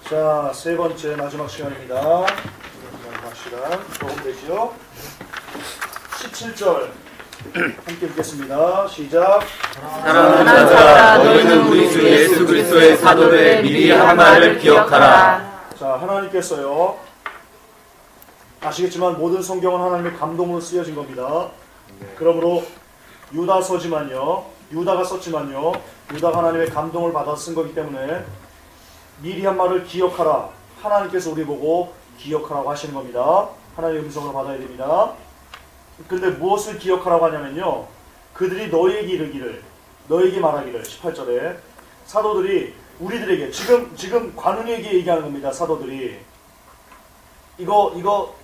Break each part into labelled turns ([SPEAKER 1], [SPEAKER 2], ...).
[SPEAKER 1] 자, 세 번째 마지막 시간입니다. 마지막 시간 조금 되죠. 17절 함께 읽겠습니다. 시작.
[SPEAKER 2] 사랑하는 자들아, 너희는 우리 주 예수 그리스도의 사도를 미리 한 말을 기억하라.
[SPEAKER 1] 자, 하나님께서요, 아시겠지만 모든 성경은 하나님의 감동으로 쓰여진 겁니다. 그러므로 유다가 썼지만요, 유다가 하나님의 감동을 받아 쓴 거기 때문에 미리 한 말을 기억하라. 하나님께서 우리 보고 기억하라고 하시는 겁니다. 하나님의 음성을 받아야 됩니다. 근데 무엇을 기억하라고 하냐면요, 그들이 너희에게 이르기를, 너희에게 말하기를, 18절에 사도들이 우리들에게, 지금 관훈이에게 얘기하는 겁니다. 사도들이 이거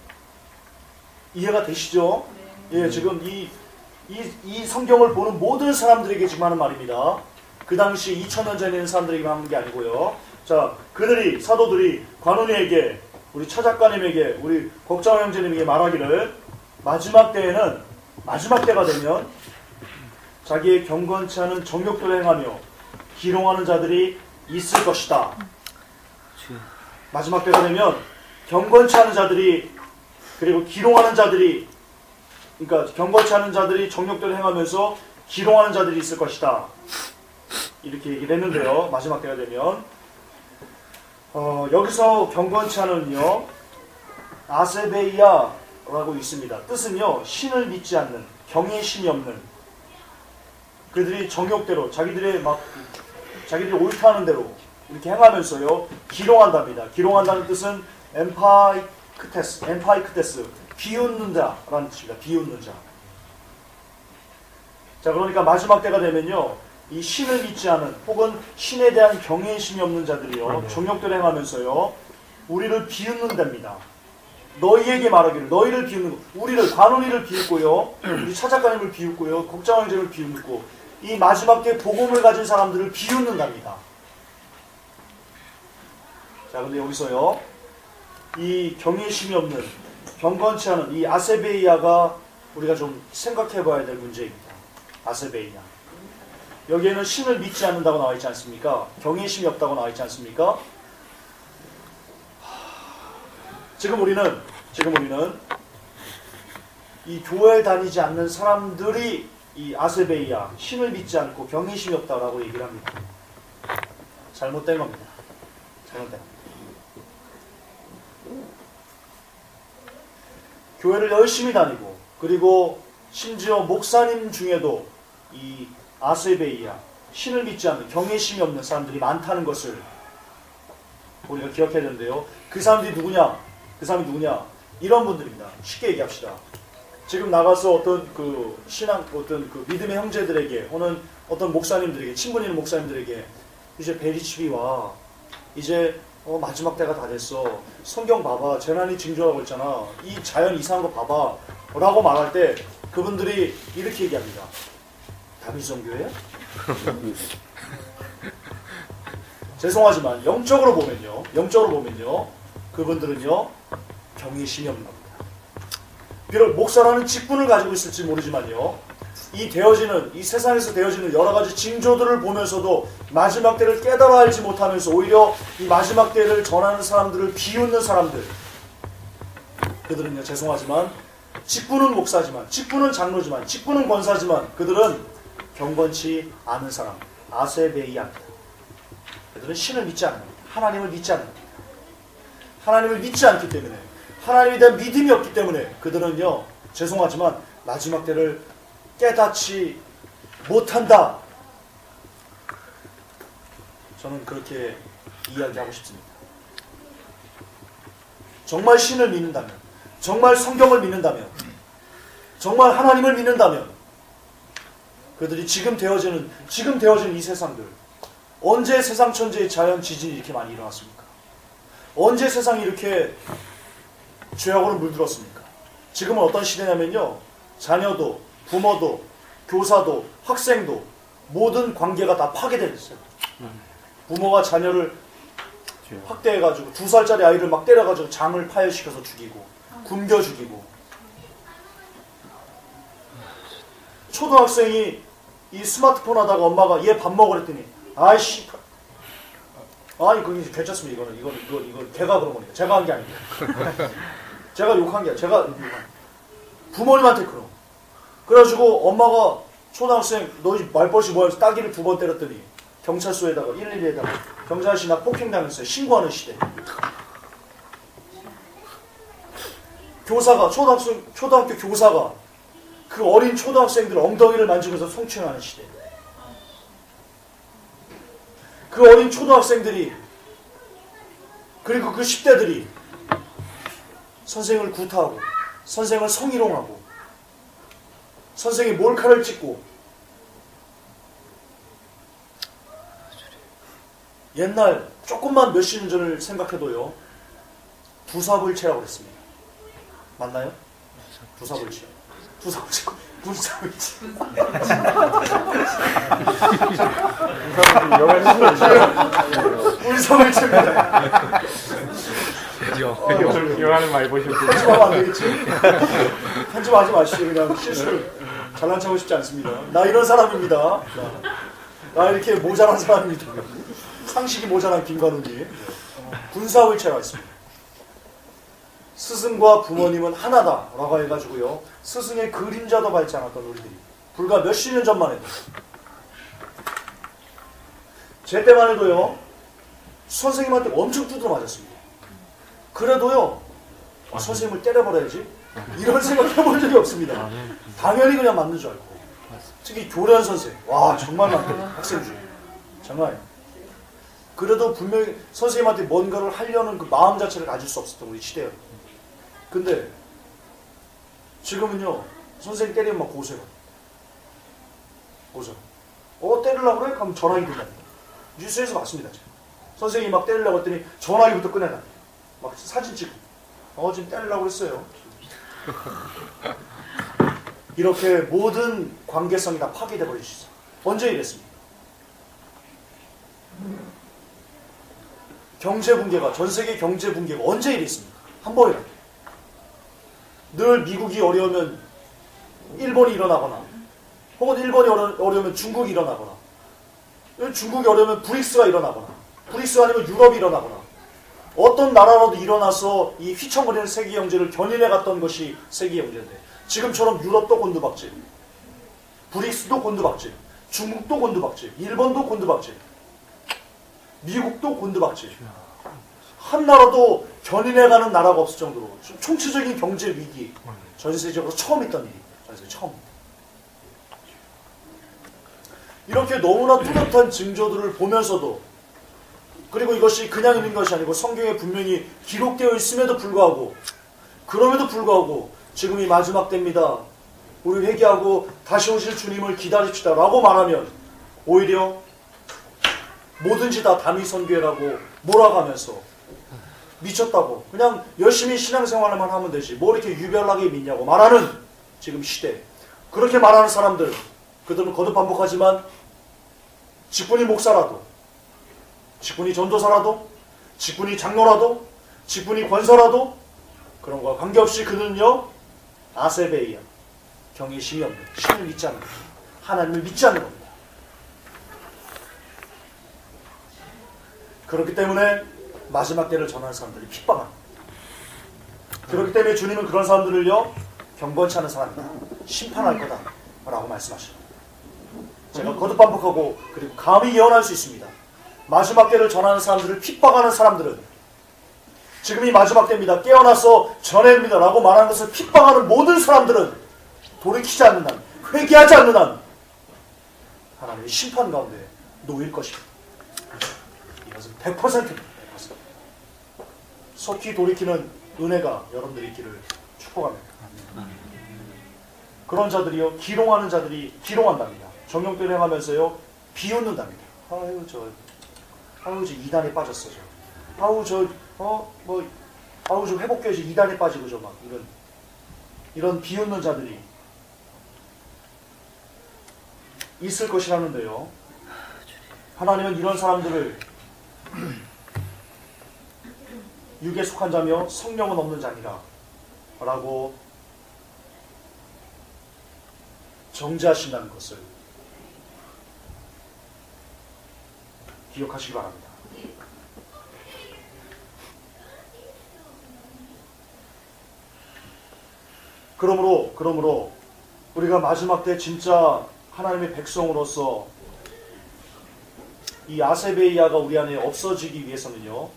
[SPEAKER 1] 이해가 되시죠? 예, 지금 이 성경을 보는 모든 사람들에게 지금 하는 말입니다. 그 당시 2000년 전에 있는 사람들에게 하는 게 아니고요. 자, 사도들이 관훈이에게, 우리 차작가님에게, 우리 걱정 형제님에게 말하기를, 마지막 때가 되면 자기의 경건치 않은 정욕들을 행하며 기롱하는 자들이 있을 것이다. 마지막 때가 되면 경건치 않은 자들이, 그리고 기롱하는 자들이, 그러니까 경건치 않은 자들이 정욕들을 행하면서 기롱하는 자들이 있을 것이다. 이렇게 얘기를 했는데요. 마지막 때가 되면 여기서 경건치 않은요, 아세베이아라고 있습니다. 뜻은요, 신을 믿지 않는, 경외심이 없는, 그들이 정욕대로 자기들이 옳다는 대로 이렇게 행하면서요 기롱한답니다. 기롱한다는 뜻은 엠파이크테스, 비웃는다라는 뜻입니다. 비웃는 자. 자, 그러니까 마지막 때가 되면요, 이 신을 믿지 않은, 혹은 신에 대한 경외심이 없는 자들이요, 정욕대로 행하면서요 우리를 비웃는답니다. 너희에게 말하기를, 너희를 비웃는, 우리를, 관훈이를 비웃고요, 우리 차작가님을 비웃고요, 국장왕제를 비웃고, 이 마지막 때 복음을 가진 사람들을 비웃는답니다. 자, 근데 여기서요, 이 경외심이 없는, 경건치 않은 이 아세베이아가 우리가 좀 생각해 봐야 될 문제입니다. 아세베이아. 여기에는 신을 믿지 않는다고 나와 있지 않습니까? 경외심이 없다고 나와 있지 않습니까? 지금 우리는 이 교회에 다니지 않는 사람들이 이 아세베이아, 신을 믿지 않고 경외심이 없다라고 얘기를 합니다. 잘못된 겁니다. 잘못된 겁니다. 교회를 열심히 다니고, 그리고 심지어 목사님 중에도 이 아세베이아, 신을 믿지 않는, 경외심이 없는 사람들이 많다는 것을 우리가 기억해야 되는데요. 그 사람들이 누구냐? 이런 분들입니다. 쉽게 얘기합시다. 지금 나가서 어떤 믿음의 형제들에게, 혹은 어떤 목사님들에게, 친분 있는 목사님들에게, 이제 베리칩이 와. 이제 마지막 때가 다 됐어. 성경 봐봐. 재난이 징조라고 했잖아. 이 자연 이상한 거 봐봐. 라고 말할 때 그분들이 이렇게 얘기합니다. 다미성교회야? 죄송하지만 영적으로 보면요, 그분들은요 경외심이 없는 겁니다. 비록 목사라는 직분을 가지고 있을지 모르지만요, 이 세상에서 되어지는 여러 가지 징조들을 보면서도 마지막 때를 깨달아 알지 못하면서 오히려 이 마지막 때를 전하는 사람들을 비웃는 사람들, 그들은요, 죄송하지만 직분은 목사지만, 직분은 장로지만, 직분은 권사지만, 그들은 경건치 않은 사람, 아세베이아입니다. 그들은 신을 믿지 않는 겁니다. 하나님을 믿지 않는 겁니다. 하나님을 믿지 않기 때문에, 하나님에 대한 믿음이 없기 때문에 그들은요, 죄송하지만 마지막 때를 깨닫지 못한다. 저는 그렇게 이야기하고 싶습니다. 정말 신을 믿는다면, 정말 성경을 믿는다면, 정말 하나님을 믿는다면, 그들이 지금 되어지는 이 세상들, 언제 세상 천지의 자연 지진이 이렇게 많이 일어났습니까? 언제 세상이 이렇게 죄악으로 물들었습니까? 지금은 어떤 시대냐면요, 자녀도, 부모도, 교사도, 학생도, 모든 관계가 다 파괴되어 있어요. 부모가 자녀를 학대해가지고 2살짜리 아이를 막 때려가지고 장을 파열시켜서 죽이고, 굶겨 죽이고, 초등학생이 이 스마트폰 하다가 엄마가 얘 밥 먹으랬더니 아이씨 아니 그게 괜찮습니다. 이건 걔가 그런 거니까. 제가 한 게 아니고. 제가 욕한 게 아니라 제가 부모님한테 그럼. 그래가지고 엄마가 초등학생 너희 말버릇이 뭐야? 따기를 2번 때렸더니 경찰서에다가 112에다가 경찰씨 나 폭행당했어요. 신고하는 시대. 교사가 초등학교 교사가 그 어린 초등학생들 엉덩이를 만지면서 성추행하는 시대. 그 어린 초등학생들이 그리고 그 10대들이 선생을 구타하고 선생을 성희롱하고 선생이 몰카를 찍고 옛날 조금만 몇십 년 전을 생각해도요 부사불체라고 그랬습니다. 맞나요? 부사불체. 부사불체. 불사불체. 불사불체입니다.
[SPEAKER 3] 영화를 많이 보시고
[SPEAKER 1] 편집하면 안 되겠지? 편집하지 마시죠. 그냥 실수를 잘난 척하고 싶지 않습니다. 나 이런 사람입니다. 나 이렇게 모자란 사람입니다. 상식이 모자란 김관우님. 군사불체가 있습니다. 스승과 부모님은 하나다라고 해가지고요. 스승의 그림자도 밟지 않았던 우리들이 불과 몇십 년 전만 해도 제 때만 해도요. 선생님한테 엄청 두드려 맞았습니다. 그래도요. 선생님을 때려버려야지 이런 생각 해본 적이 없습니다. 당연히 그냥 맞는 줄 알고. 특히 교련 선생. 와 정말 많대 학생 중에. 정말. 그래도 분명히 선생님한테 뭔가를 하려는 그 마음 자체를 가질 수 없었던 우리 시대예요. 근데 지금은요. 선생님 때리면 막 고소해요. 고소. 때리려고 그래? 그럼 전화기 들답니다. 뉴스에서 봤습니다. 지금. 선생님이 막 때리려고 했더니 전화기부터 꺼내다. 막 사진 찍고. 지금 때리려고 그랬어요. 이렇게 모든 관계성이 다 파괴돼 버릴 수 있어요. 언제 이랬습니까? 경제 붕괴가, 전 세계 경제 붕괴가 언제 이랬습니까? 한 번이라도. 늘 미국이 어려우면 일본이 일어나거나, 혹은 일본이 어려우면 중국이 일어나거나, 중국이 어려우면 브릭스가 일어나거나, 브릭스가 아니면 유럽이 일어나거나, 어떤 나라라도 일어나서 이 휘청거리는 세계 경제를 견인해 갔던 것이 세계 경제인데, 지금처럼 유럽도 곤두박질, 브릭스도 곤두박질, 중국도 곤두박질, 일본도 곤두박질, 미국도 곤두박질. 한 나라도 견인해가는 나라가 없을 정도로 총체적인 경제 위기, 전 세계적으로 처음 있던 일이, 전 세계 처음. 이렇게 너무나 뚜렷한 징조들을 보면서도, 그리고 이것이 그냥 있는 것이 아니고 성경에 분명히 기록되어 있음에도 불구하고, 그럼에도 불구하고 지금이 마지막 때입니다. 우리 회개하고 다시 오실 주님을 기다립시다 라고 말하면 오히려 뭐든지 다 담임 선교회라고 몰아가면서 미쳤다고 그냥 열심히 신앙생활만 하면 되지 뭐 이렇게 유별나게 믿냐고 말하는 지금 시대. 그렇게 말하는 사람들, 그들은 거듭 반복하지만 직분이 목사라도, 직분이 전도사라도, 직분이 장로라도, 직분이 권사라도 그런 거와 관계없이 그는요 아세베이야, 경외심이 없는, 신을 믿지 않는, 하나님을 믿지 않는 겁니다. 그렇기 때문에 마지막 때를 전하는 사람들이 핍박합니다. 그렇기 때문에 주님은 그런 사람들을요 경건치 않은 사람이다, 심판할 거다 라고 말씀하시죠. 제가 거듭 반복하고 그리고 감히 예언할 수 있습니다. 마지막 때를 전하는 사람들을 핍박하는 사람들은 지금이 마지막 때입니다, 깨어나서 전해입니다 라고 말하는 것을 핍박하는 모든 사람들은 돌이키지 않는 한, 회개하지 않는 한 하나님의 심판 가운데 놓일 것입니다. 이것은 100%입니다. 100%. 속히 돌이키는 은혜가 여러분들 있기를 축복합니다. 그런 자들이요, 기롱하는 자들이 기롱한답니다. 정욕들 행하면서요 비웃는답니다. 아유 저 이단에 빠졌어 저. 아우 저 회복교에서 이단에 빠지고 저 막 이런 비웃는 자들이 있을 것이라는데요. 하나님은 이런 사람들을 육에 속한 자며 성령은 없는 자니라 라고 정죄하신다는 것을 기억하시기 바랍니다. 그러므로 우리가 마지막 때 진짜 하나님의 백성으로서 이 아세베이아가 우리 안에 없어지기 위해서는요,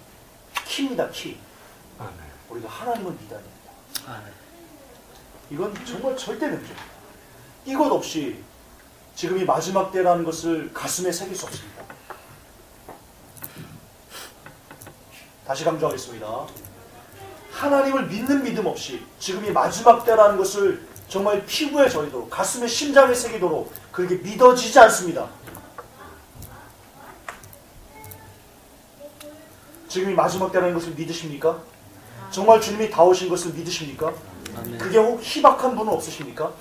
[SPEAKER 1] 키입니다, 키. 우리가 하나님을 믿어야 됩니다. 이건 정말 절대 명제입니다. 이것 없이 지금 이 마지막 때라는 것을 가슴에 새길 수 없습니다. 다시 강조하겠습니다. 하나님을 믿는 믿음 없이 지금 이 마지막 때라는 것을 정말 피부에 저리도록, 가슴에 심장에 새기도록 그렇게 믿어지지 않습니다. 지금 이 마지막 때라는 것을 믿으십니까? 정말 주님이 다 오신 것을 믿으십니까? 그게 혹 희박한 분은 없으십니까?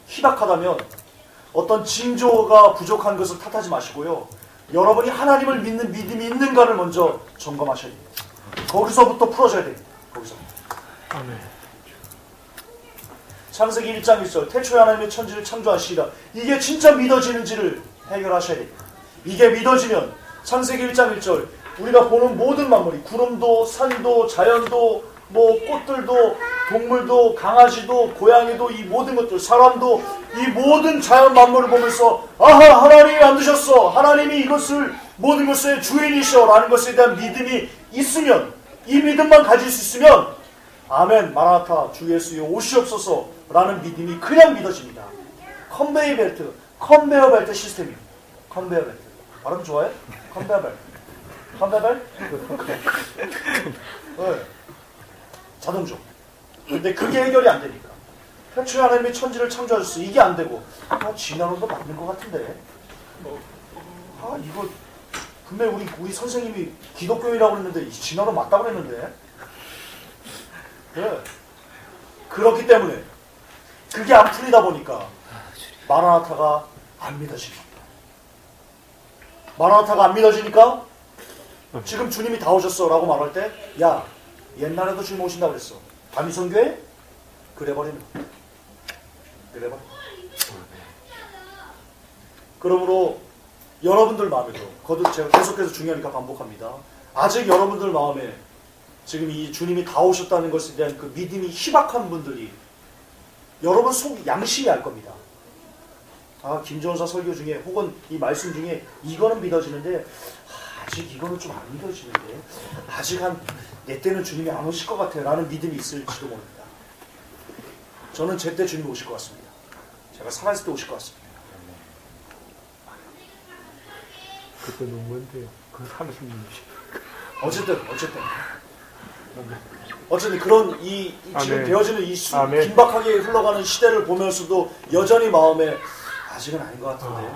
[SPEAKER 1] 희박하다면 어떤 징조가 부족한 것을 탓하지 마시고요, 여러분이 하나님을 믿는 믿음이 있는가를 먼저 점검하셔야 됩니다. 거기서부터 풀어줘야 됩니다. 거기서부터. 창세기 1장 1절 태초에 하나님의 천지를 창조하시리라. 이게 진짜 믿어지는지를 해결하셔야 됩니다. 이게 믿어지면 창세기 1장 1절 우리가 보는 모든 만물이, 구름도 산도 자연도 뭐 꽃들도 동물도 강아지도 고양이도 이 모든 것들, 사람도, 이 모든 자연 만물을 보면서 아하, 하나님이 만드셨어, 하나님이 이것을 모든 것의 주인이셔 라는 것에 대한 믿음이 있으면, 이 믿음만 가질 수 있으면 아멘 마라나타 주 예수여 오시옵소서 라는 믿음이 그냥 믿어집니다. 컨베이어 벨트 시스템입니다. 컨베이어 벨트 발음 좋아해? 컨베이어 벨트 네. 자동조. 근데 그게 해결이 안 되니까. 태초에 하나님이 천지를 창조하셨어. 이게 안 되고, 진화론도 맞는 것 같은데. 이거 분명히 우리 선생님이 기독교인이라고 그랬는데 진화론 맞다고 그랬는데. 네. 그렇기 때문에 그게 안 풀리다 보니까 마라나타가 안 믿어집니다. 마라나타가 안 믿어지니까 지금 주님이 다 오셨어 라고 말할 때, 야, 옛날에도 주님 오신다고 그랬어. 다미성교회? 그래버리는 거야. 그러므로 여러분들 마음에도, 거듭 제가 계속해서 중요하니까 반복합니다. 아직 여러분들 마음에 지금 이 주님이 다 오셨다는 것에 대한 그 믿음이 희박한 분들이 여러분 속 양심이 알 겁니다. 김정은사 설교 중에 혹은 이 말씀 중에 이거는 믿어지는데 아직 이거는 좀 안 믿어지는데, 아직 한 내 때는 주님이 안 오실 것 같아 라는 믿음이 있을지도 모릅니다. 저는 제 때 주님이 오실 것 같습니다. 제가 살아있을 때 오실 것 같습니다.
[SPEAKER 3] 그때 너무 먼데요. 그 30년.
[SPEAKER 1] 어쨌든 그런 지금 되어지는 이
[SPEAKER 3] 아멘.
[SPEAKER 1] 긴박하게 흘러가는 시대를 보면서도 여전히 마음에 아직은 아닌 것 같은데,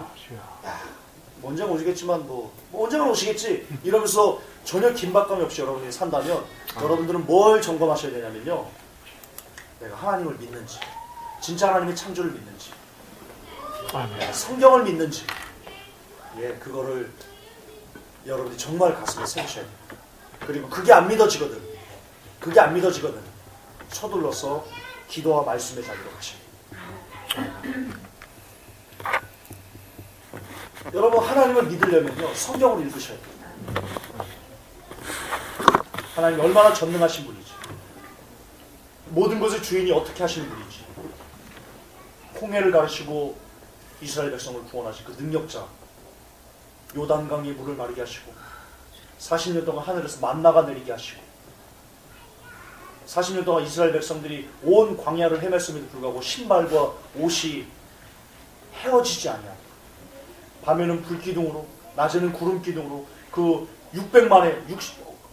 [SPEAKER 1] 언젠가 오시겠지만 언젠가 오시겠지 이러면서 전혀 긴박감 없이 여러분이 산다면 여러분들은 뭘 점검하셔야 되냐면요, 내가 하나님을 믿는지, 진짜 하나님의 창조를 믿는지, 성경을 믿는지, 그거를 여러분이 정말 가슴에 새기셔야 돼요. 그리고 그게 안 믿어지거든 서둘러서 기도와 말씀의 자리로 가셔야 돼요. 여러분, 하나님을 믿으려면요, 성경을 읽으셔야 돼요. 하나님이 얼마나 전능하신 분이지, 모든 것의 주인이 어떻게 하시는 분이지, 홍해를 가르치고 이스라엘 백성을 구원하신 그 능력자, 요단강의 물을 마르게 하시고 40년 동안 하늘에서 만나가 내리게 하시고 40년 동안 이스라엘 백성들이 온 광야를 헤맸음에도 불구하고 신발과 옷이 헤어지지 않냐, 밤에는 불기둥으로 낮에는 구름기둥으로 그 600만의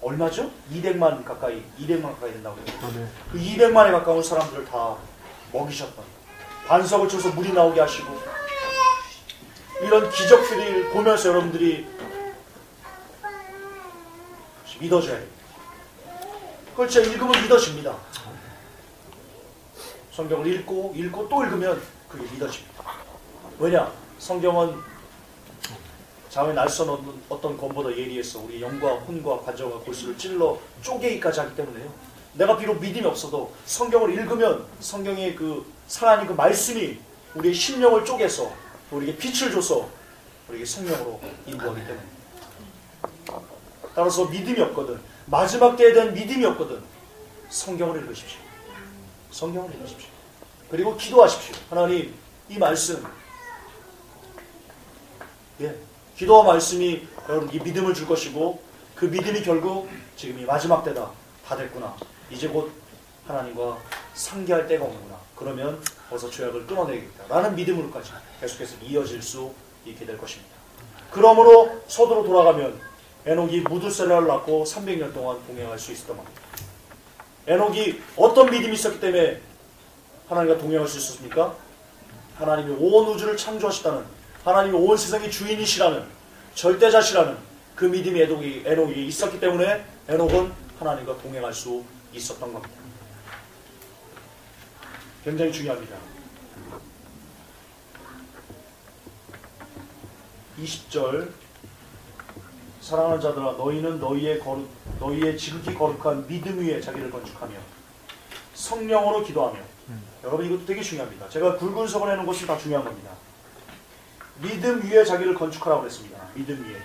[SPEAKER 1] 얼마죠? 200만 가까이 된다고 해요. 그 200만에 가까운 사람들을 다 먹이셨던, 반석을 쳐서 물이 나오게 하시고, 이런 기적들을 보면서 여러분들이 믿어줘야 돼요. 그걸 진짜 읽으면 믿어집니다. 성경을 읽고 또 읽으면 그게 믿어집니다. 왜냐? 성경은 자외 날선 어떤 검보다 예리해서 우리 영과 혼과 관절과 골수를 찔러 쪼개기까지 하기 때문에요. 내가 비록 믿음이 없어도 성경을 읽으면 성경의 그 살아있는 그 말씀이 우리의 심령을 쪼개서 우리에게 빛을 줘서 우리에게 생명으로 인도하기 때문에. 따라서 믿음이 없거든, 마지막 때에 대한 믿음이 없거든, 성경을 읽으십시오. 성경을 읽으십시오. 그리고 기도하십시오. 하나님, 이 말씀, 기도와 말씀이 여러분에게 믿음을 줄 것이고 그 믿음이 결국 지금 이 마지막 때다. 다 됐구나. 이제 곧 하나님과 상계할 때가 오는구나. 그러면 어서 죄악을 끊어내겠다. 라는 믿음으로까지 계속해서 이어질 수 있게 될 것입니다. 그러므로 서두로 돌아가면 에녹이 무두셀라를 낳고 300년 동안 동행할 수 있었던 겁니다. 에녹이 어떤 믿음이 있었기 때문에 하나님과 동행할 수 있었습니까? 하나님이 온 우주를 창조하시다는, 하나님이 온 세상의 주인이시라는, 절대자시라는 그 믿음이 에녹에게 있었기 때문에 에녹은 하나님과 동행할 수 있었던 겁니다. 굉장히 중요합니다. 20절, 사랑하는 자들아, 너희는 너희의 지극히 거룩한 믿음 위에 자기를 건축하며 성령으로 기도하며. 여러분, 이것도 되게 중요합니다. 제가 굵은 석을 해놓은 것이 다 중요한 겁니다. 믿음 위에 자기를 건축하라고 그랬습니다. 믿음 위에.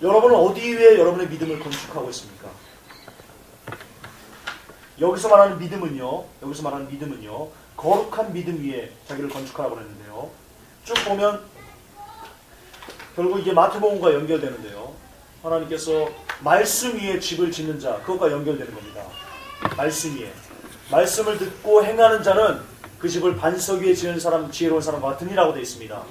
[SPEAKER 1] 여러분은 어디 위에 여러분의 믿음을 건축하고 있습니까? 여기서 말하는 믿음은요, 거룩한 믿음 위에 자기를 건축하라고 그랬는데요. 쭉 보면 결국 이게 마태복음과 연결되는데요. 하나님께서 말씀 위에 집을 짓는 자, 그것과 연결되는 겁니다. 말씀 위에. 말씀을 듣고 행하는 자는 그 집을 반석 위에 지은 사람, 지혜로운 사람과 같으니라고 되어 있습니다.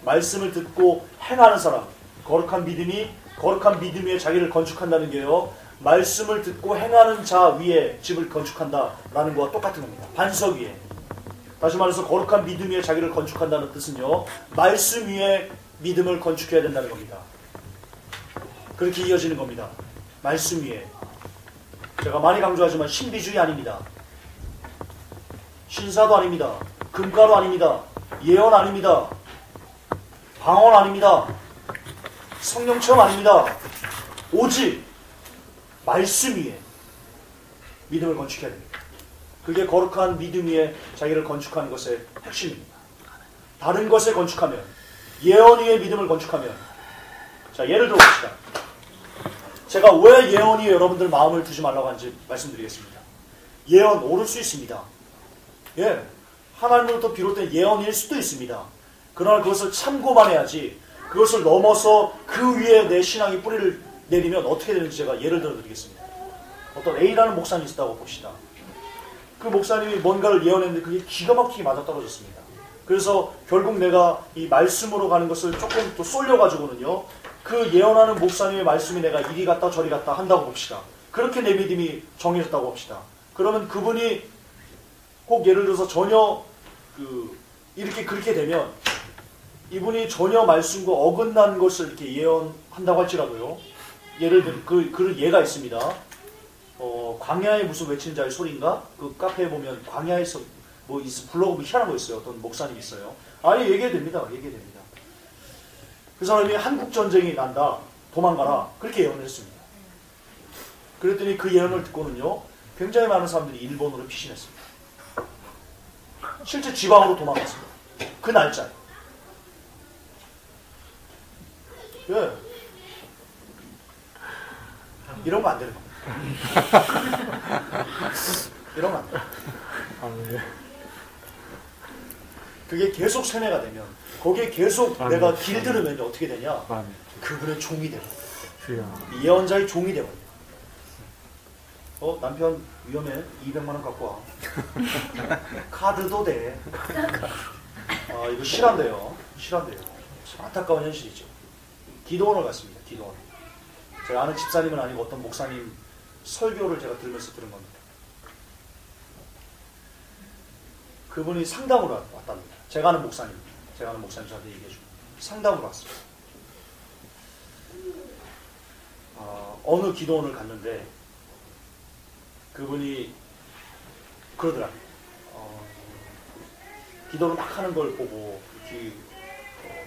[SPEAKER 1] 말씀을 듣고 행하는 사람, 거룩한 믿음 위에 자기를 건축한다는 게요, 말씀을 듣고 행하는 자 위에 집을 건축한다라는 것과 똑같은 겁니다. 반석 위에. 다시 말해서 거룩한 믿음 위에 자기를 건축한다는 뜻은요, 말씀 위에 믿음을 건축해야 된다는 겁니다. 그렇게 이어지는 겁니다. 말씀 위에. 제가 많이 강조하지만 신비주의 아닙니다. 신사도 아닙니다. 금가루 아닙니다. 예언 아닙니다. 방언 아닙니다. 성령 체험 아닙니다. 오직 말씀 위에 믿음을 건축해야 됩니다. 그게 거룩한 믿음 위에 자기를 건축하는 것의 핵심입니다. 다른 것에 건축하면, 예언 위에 믿음을 건축하면, 자, 예를 들어봅시다. 제가 왜 예언 위에 여러분들 마음을 두지 말라고 하는지 말씀드리겠습니다. 예언 오를 수 있습니다. 예, 하나님으로부터 비롯된 예언일 수도 있습니다. 그러나 그것을 참고만 해야지, 그것을 넘어서 그 위에 내 신앙의 뿌리를 내리면 어떻게 되는지 제가 예를 들어 드리겠습니다. 어떤 A라는 목사님이 있다고 봅시다. 그 목사님이 뭔가를 예언했는데 그게 기가 막히게 맞아떨어졌습니다. 그래서 결국 내가 이 말씀으로 가는 것을 조금 또 쏠려가지고는요, 그 예언하는 목사님의 말씀이 내가 이리 갔다 저리 갔다 한다고 봅시다. 그렇게 내 믿음이 정해졌다고 봅시다. 그러면 그분이 꼭 예를 들어서 전혀 이렇게 그렇게 되면 이분이 전혀 말씀과 어긋난 것을 이렇게 예언한다고 할지라도요, 예를 들어 그 예가 있습니다. 광야에 무슨 외치는 자의 소리인가? 그 카페에 보면 광야에서 뭐 블로그 희한한 거 있어요. 어떤 목사님이 있어요. 아니, 얘기해야 됩니다. 그 사람이 한국 전쟁이 난다, 도망가라, 그렇게 예언을 했습니다. 그랬더니 그 예언을 듣고는요, 굉장히 많은 사람들이 일본으로 피신했습니다. 실제 지방으로 도망갔습니다. 그 날짜에. 예. 이런 거 안 되는 겁니다. 이런 거 안 돼요. 그게 계속 세뇌가 되면, 거기에 계속 내가 길들으면 어떻게 되냐? 그분의 종이 되고, 예언자의 종이 되고. 남편 위험해. 200만 원 갖고 와. 카드도 돼. 이거 실한데요. 참 안타까운 현실이죠. 기도원을 갔습니다. 기도원. 제가 아는 집사님은 아니고 어떤 목사님 설교를 제가 들으면서 들은 겁니다. 그분이 상담으로 왔답니다. 제가 아는 목사님 저한테 얘기해주고 상담으로 왔어요. 어느 기도원을 갔는데 그분이 그러더라고요. 기도를 막 하는 걸 보고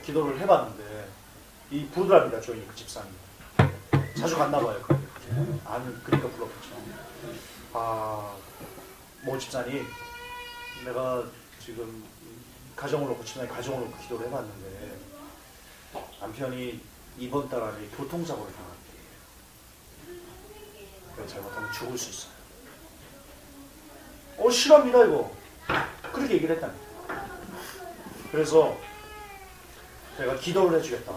[SPEAKER 1] 기도를 해봤는데 이 부르랍니다. 저희 그 집사님 자주 갔나봐요. 그러니까 불렀죠. 모 집사님, 내가 지금 가정을 놓고 기도를 해봤는데 남편이 이번 달 안에 교통사고를 당할게. 잘못하면 죽을 수 있어요. 싫어합니다 이거. 그렇게 얘기를 했답니다. 그래서 제가 기도를 해주겠다.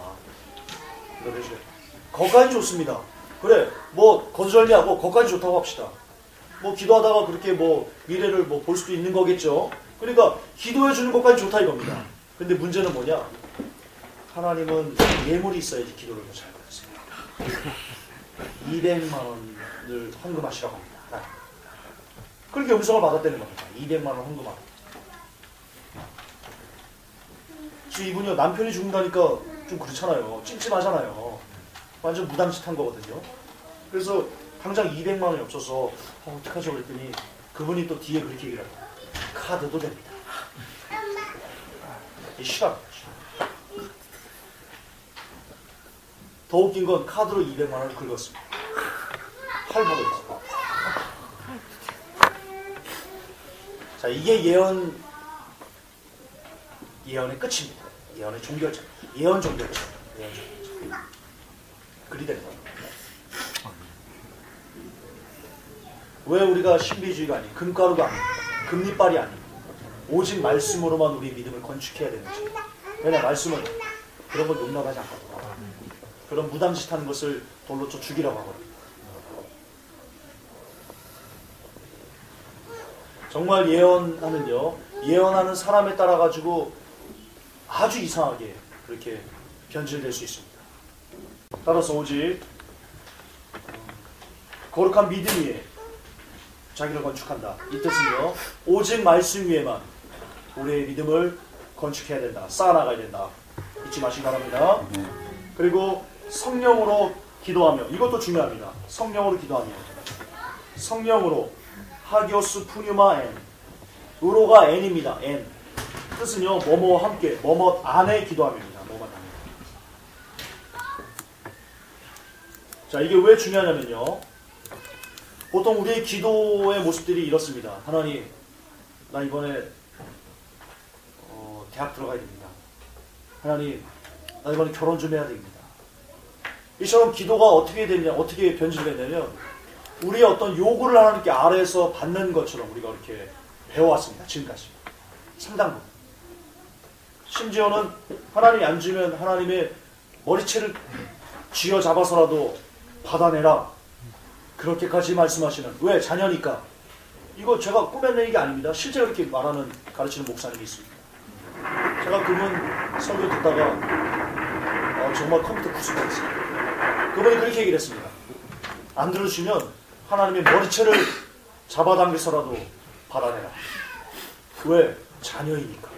[SPEAKER 1] 기도를 해주겠다. 거기까지 좋습니다. 그래, 뭐 거절미하고 거기까지 좋다고 합시다. 뭐 기도하다가 그렇게 뭐 미래를 뭐 볼 수도 있는 거겠죠. 그러니까 기도해 주는 것까지 좋다 이겁니다. 근데 문제는 뭐냐? 하나님은 예물이 있어야지 기도를 더 잘 받으세요. 200만 원을 헌금하시라고 합니다. 그렇게 음성을 받았다는 겁니다. 200만 원 헌금하라. 지금 이분이요, 남편이 죽는다니까 좀 그렇잖아요. 찜찜하잖아요. 완전 무당짓한 거거든요. 그래서 당장 200만 원이 없어서 어떡하죠 그랬더니 그분이 또 뒤에 그렇게 얘기를 하고 카드도 됩니다. 이 싫어. 더 웃긴 건 카드로 200만 원을 긁었습니다. 할부로 했어요. 자, 이게 예언의 끝입니다. 예언의 종결점. 예언 종결점. 예언 종결점. 그리 되는 겁니다. 왜 우리가 신비주의가 아닌, 금가루가 아닌, 금리빨이 아닌, 오직 말씀으로만 우리 믿음을 건축해야 되는지. 왜냐, 말씀은 그런 걸 용납하지 않거든요. 그런 무당짓하는 것을 돌로 쳐 죽이라고 하거든요. 정말 예언하는요, 예언하는 사람에 따라 가지고 아주 이상하게 그렇게 변질될 수 있습니다. 따라서 오직 거룩한 믿음 위에 자기를 건축한다. 이 뜻은요, 오직 말씀 위에만 우리의 믿음을 건축해야 된다. 쌓아나가야 된다. 잊지 마시기 바랍니다. 그리고 성령으로 기도하며, 이것도 중요합니다. 성령으로 기도하며, 성령으로 하기오스 푸뉴마 엔, 으로가 엔입니다. 엔 뜻은요, 뭐뭐와 함께, 뭐뭐 안에 기도함입니다. 뭐뭐 안에. 자, 이게 왜 중요하냐면요, 보통 우리의 기도의 모습들이 이렇습니다. 하나님, 나 이번에 대학 들어가야 됩니다. 하나님, 나 이번에 결혼 좀 해야 됩니다. 이처럼 기도가 어떻게 되냐, 어떻게 변질되냐면 우리의 어떤 요구를 하나님께 아래에서 받는 것처럼 우리가 이렇게 배워왔습니다. 지금까지 상당부. 심지어는 하나님이 안 주면 하나님의 머리채를 쥐어잡아서라도 받아내라. 그렇게까지 말씀하시는. 왜? 자녀니까. 이거 제가 꾸며낸 게 아닙니다. 실제 그렇게 말하는, 가르치는 목사님이 있습니다. 제가 그분 설교 듣다가 정말 컴퓨터 구수했어요. 그분이 그렇게 얘기를 했습니다. 안 들어주시면 하나님의 머리채를 잡아당겨서라도 받아내라. 왜? 자녀이니까.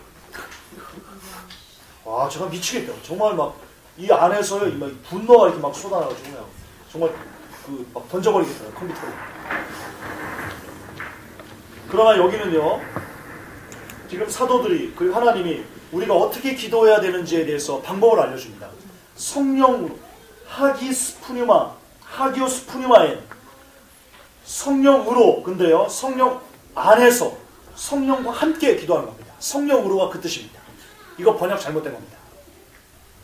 [SPEAKER 1] 와, 제가 미치겠다. 정말 막 이 안에서요, 막 분노가 이렇게 막 쏟아나가지고 그냥 정말 막 던져버리겠어요, 컴퓨터로. 그러나 여기는요, 지금 사도들이, 그리고 하나님이 우리가 어떻게 기도해야 되는지에 대해서 방법을 알려줍니다. 성령, 하기오스 푸뉴마엔, 성령으로, 근데요, 성령 안에서, 성령과 함께 기도하는 겁니다. 성령으로가 그 뜻입니다. 이거 번역 잘못된 겁니다.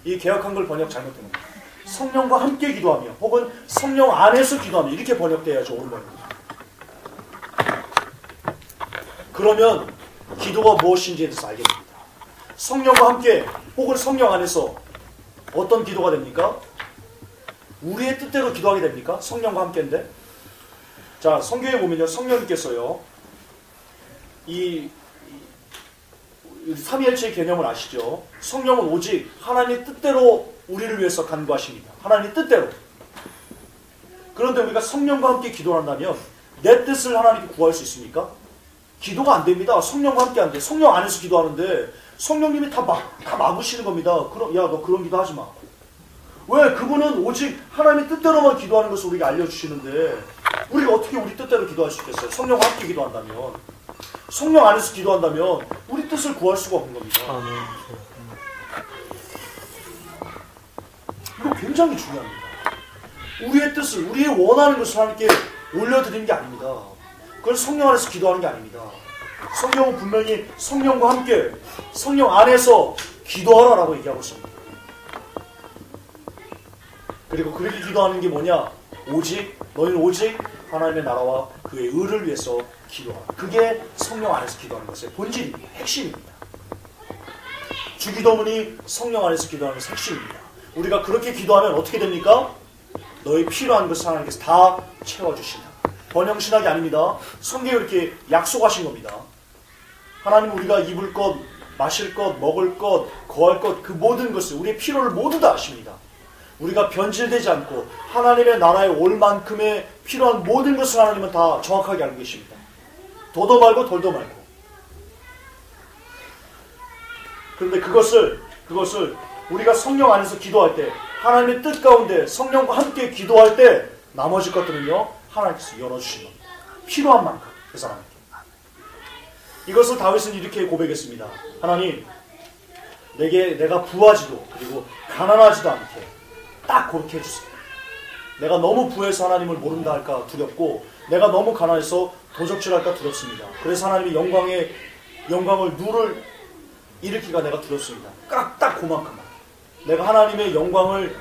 [SPEAKER 1] 이 개혁한 걸 번역 잘못된 겁니다. 성령과 함께 기도하며, 혹은 성령 안에서 기도하며, 이렇게 번역돼야죠, 옳은 번역입니다. 그러면 기도가 무엇인지에 대해서 알게 됩니다. 성령과 함께, 혹은 성령 안에서 어떤 기도가 됩니까? 우리의 뜻대로 기도하게 됩니까? 성령과 함께인데. 자, 성경에 보면요, 성령님께서요, 이 삼위일체의 개념을 아시죠? 성령은 오직 하나님의 뜻대로 우리를 위해서 간구하십니다. 하나님의 뜻대로. 그런데 우리가 성령과 함께 기도한다면 내 뜻을 하나님께 구할 수 있습니까? 기도가 안 됩니다. 성령과 함께 안 돼. 성령 안에서 기도하는데 성령님이 다 막으시는 겁니다. 그럼, 야, 너 그런 기도 하지 마. 왜? 그분은 오직 하나님의 뜻대로만 기도하는 것을 우리가 알려주시는데 우리가 어떻게 우리 뜻대로 기도할 수 있겠어요? 성령과 함께 기도한다면, 성령 안에서 기도한다면 우리 뜻을 구할 수가 없는 겁니다. 이거 굉장히 중요합니다. 우리의 뜻을, 우리의 원하는 것을 하나님께 올려드리는 게 아닙니다. 그걸 성령 안에서 기도하는 게 아닙니다. 성령은 분명히 성령과 함께, 성령 안에서 기도하라라고 얘기하고 있습니다. 그리고 그렇게 기도하는 게 뭐냐? 오직, 너희는 오직 하나님의 나라와 그의 의를 위해서 기도하라. 그게 성령 안에서 기도하는 것의 본질입니다. 핵심입니다. 주기도문이 성령 안에서 기도하는 것의 핵심입니다. 우리가 그렇게 기도하면 어떻게 됩니까? 너의 필요한 것을 하나님께서 다 채워주신다. 번영신학이 아닙니다. 성경에 이렇게 약속하신 겁니다. 하나님 우리가 입을 것, 마실 것, 먹을 것, 거할 것, 그 모든 것을 우리의 필요를 모두 다 아십니다. 우리가 변질되지 않고 하나님의 나라에 올 만큼의 필요한 모든 것을 하나님은 다 정확하게 알고 계십니다. 도도 말고 돌도 말고. 그런데 그것을 우리가 성령 안에서 기도할 때, 하나님의 뜻 가운데 성령과 함께 기도할 때 나머지 것들은요 하나님께서 열어주신 겁니다. 필요한 만큼 그 사람에게. 이것을 다윗은 이렇게 고백했습니다. 하나님, 내가 부하지도 그리고 가난하지도 않게 딱 그렇게 해주세요. 내가 너무 부해서 하나님을 모른다 할까 두렵고, 내가 너무 가난해서 도적질할까 두렵습니다. 그래서 하나님의 영광을 누를 일으키가 내가 두렵습니다. 딱 그만큼만. 내가 하나님의 영광을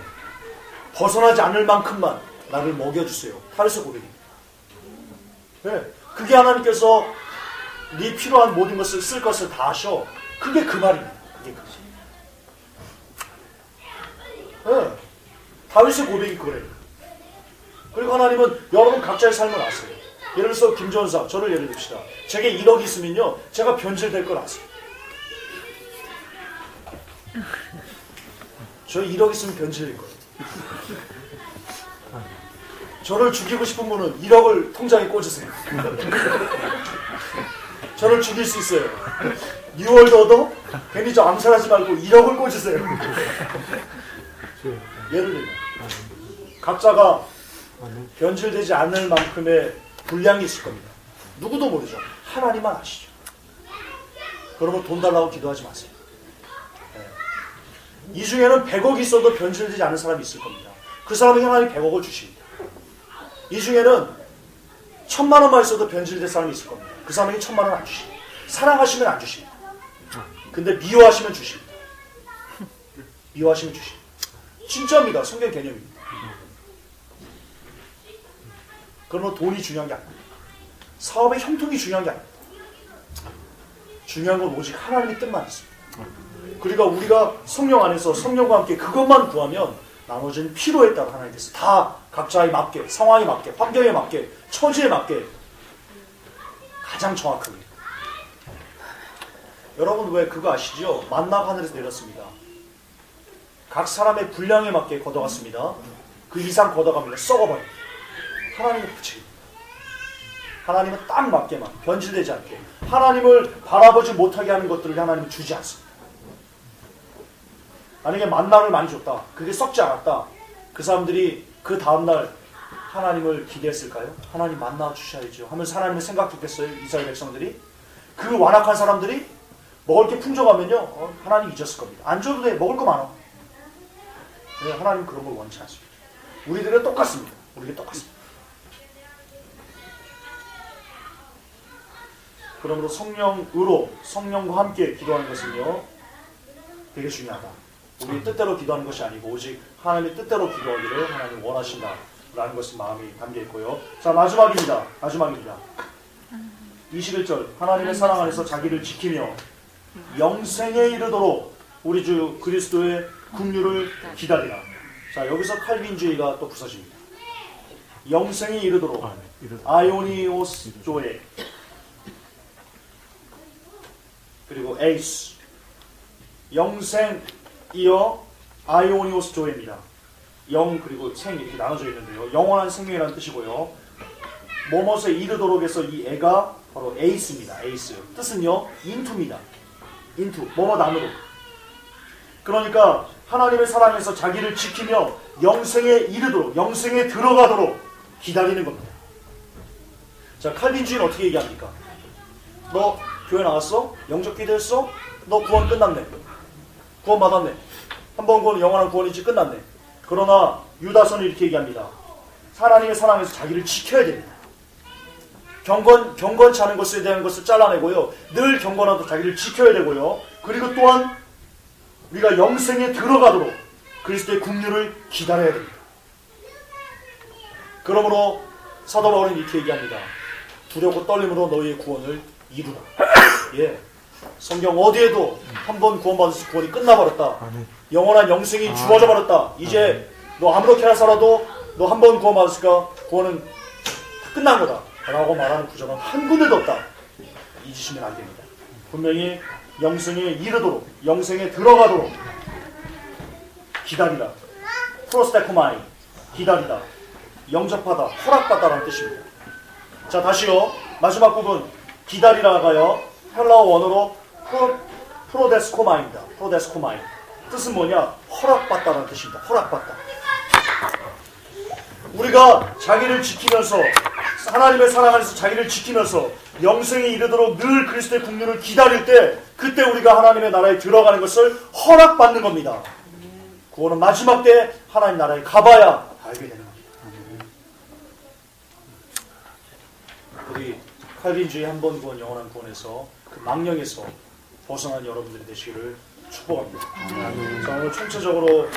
[SPEAKER 1] 벗어나지 않을 만큼만 나를 먹여주세요. 다윗의 고백입니다. 네, 그게 하나님께서 네 필요한 모든 것을 쓸 것을 다 하셔. 그게 그 말입니다. 그게 그 말. 네, 다윗의 고백이 그래요. 그리고 하나님은 여러분 각자의 삶을 아세요. 예를 들어서 김전사, 저를 예를 듭시다. 제게 1억이 있으면요 제가 변질될 걸 아세요. 저 1억 있으면 변질될 거예요. 저를 죽이고 싶은 분은 1억을 통장에 꽂으세요. 저를 죽일 수 있어요. 뉴월드 얻어? 괜히 저 암살하지 말고 1억을 꽂으세요. 예를 들면 각자가 변질되지 않을 만큼의 분량이 있을 겁니다. 누구도 모르죠. 하나님만 아시죠. 그러면 돈 달라고 기도하지 마세요. 이 중에는 100억이 있어도 변질되지 않은 사람이 있을 겁니다. 그 사람에게 하나님 100억을 주십니다. 이 중에는 1000만 원만 있어도 변질될 사람이 있을 겁니다. 그 사람에게 1000만 원 안 주십니다. 사랑하시면 안 주십니다. 근데 미워하시면 주십니다. 미워하시면 주십니다. 진짜입니다. 성경 개념입니다. 그러면 돈이 중요한 게 아닙니다. 사업의 형통이 중요한 게 아닙니다. 중요한 건 오직 하나님의 뜻만 있습니다. 그러니까 우리가 성령 안에서 성령과 함께 그것만 구하면 나머지는 필요에 따라 하나님께서 다 각자에 맞게, 상황에 맞게, 환경에 맞게, 처지에 맞게 가장 정확하게. 여러분 왜 그거 아시죠? 만나가 하늘에서 내렸습니다. 각 사람의 분량에 맞게 걷어갔습니다. 그 이상 걷어가면 썩어버립니다. 하나님의 부칙입니다. 하나님은 딱 맞게만, 변질되지 않게, 하나님을 바라보지 못하게 하는 것들을 하나님은 주지 않습니다. 만약에 만나를 많이 줬다, 그게 썩지 않았다, 그 사람들이 그 다음날 하나님을 기대했을까요? 하나님 만나 주셔야죠 하면서 하나님을 생각했겠어요? 이스라엘 백성들이? 그 완악한 사람들이 먹을 게 풍족하면요 하나님 잊었을 겁니다. 안 줘도 돼, 먹을 거 많아. 네, 하나님 그런 걸 원치 않습니다. 우리들은 똑같습니다. 우리가 똑같습니다. 그러므로 성령과 함께 기도하는 것은요 되게 중요하다. 우리 뜻대로 기도하는 것이 아니고 오직 하나님의 뜻대로 기도하기를 하나님 원하신다라는 것이 마음이 담겨있고요. 자, 마지막입니다. 21절 하나님의 사랑 안에서 자기를 지키며 영생에 이르도록 우리 주 그리스도의 긍휼을 기다리라. 자, 여기서 칼빈주의가 또 부서집니다. 영생에 이르도록 아이오니오스 조에 그리고 에이스 영생 이어 아이오니오스 조에입니다. 영 그리고 생 이렇게 나눠져 있는데요. 영원한 생명이라는 뜻이고요. 뭐뭇에 이르도록에서 이 애가 바로 에이스입니다. 에이스 뜻은요 인투입니다. 인투 뭐뭇 안으로. 그러니까 하나님의 사랑에서 자기를 지키며 영생에 이르도록 영생에 들어가도록 기다리는 겁니다. 자, 칼빈주의는 어떻게 얘기합니까? 너 교회 나왔어? 영접 기도했어? 너 구원 끝났네. 구원 받았네. 한 번 구원은 영원한 구원이지 끝났네. 그러나 유다서는 이렇게 얘기합니다. 하나님의 사랑에서 자기를 지켜야 됩니다. 경건치 않은 것에 대한 것을 잘라내고요. 늘 경건하도 자기를 지켜야 되고요. 그리고 또한 우리가 영생에 들어가도록 그리스도의 긍휼을 기다려야 됩니다. 그러므로 사도 바울은 이렇게 얘기합니다. 두렵고 떨림으로 너희의 구원을 이루라. 예, 성경 어디에도 한 번 구원받아서 구원이 끝나버렸다. 영원한 영생이 주어져 버렸다. 이제 너 아무렇게나 살아도 너 한 번 구원받았으니까 구원은 다 끝난 거다 라고 말하는 구절은 한 군데도 없다. 잊으시면 안 됩니다. 분명히 영생에 이르도록, 영생에 들어가도록 기다리라. 프로스테코마이, 기다리다, 영접하다, 허락받다라는 뜻입니다. 자, 다시요. 마지막 부분, 기다리라가요, 헬라어 원어로 프로데스코마입니다. 프로데스코마이. 뜻은 뭐냐? 허락받다라는 뜻입니다. 허락받다. 우리가 자기를 지키면서, 하나님의 사랑 안에서 자기를 지키면서 영생에 이르도록 늘 그리스도의 국륜을 기다릴 때, 그때 우리가 하나님의 나라에 들어가는 것을 허락받는 겁니다. 구원은 마지막 때 하나님 나라에 가봐야 알게 되는 겁니다. 우리 칼빈주의 한 번 구원, 영원한 구원에서 그 망령에서 벗어난 여러분들이 되시기를 축복합니다. 자, 오늘 총체적으로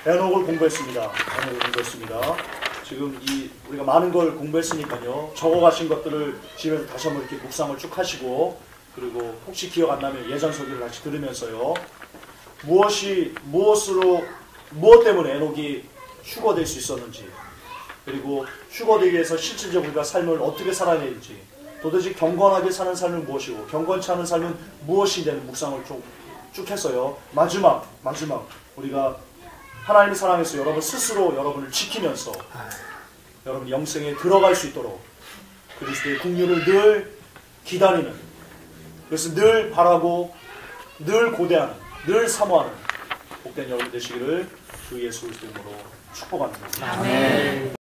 [SPEAKER 1] 에녹을 공부했습니다. 에녹을 공부했습니다. 지금 우리가 많은 걸 공부했으니까요. 적어가신 것들을 집에서 다시 한번 이렇게 묵상을 쭉 하시고, 그리고 혹시 기억 안 나면 예전 소리를 다시 들으면서요. 무엇 때문에 에녹이 휴거될 수 있었는지, 그리고 휴거되기 위해서 실질적으로 우리가 삶을 어떻게 살아야 되는지, 도대체 경건하게 사는 삶은 무엇이고 경건치 않은 삶은 무엇이 되는 묵상을 쭉 해서요. 마지막 우리가 하나님의 사랑에서 여러분 스스로 여러분을 지키면서 여러분 영생에 들어갈 수 있도록 그리스도의 국륜을 늘 기다리는, 그래서 늘 바라고 늘 고대하는, 늘 사모하는 복된 여러분 되시기를 주 예수 그리스도 이름으로 축복합니다.
[SPEAKER 2] 아멘.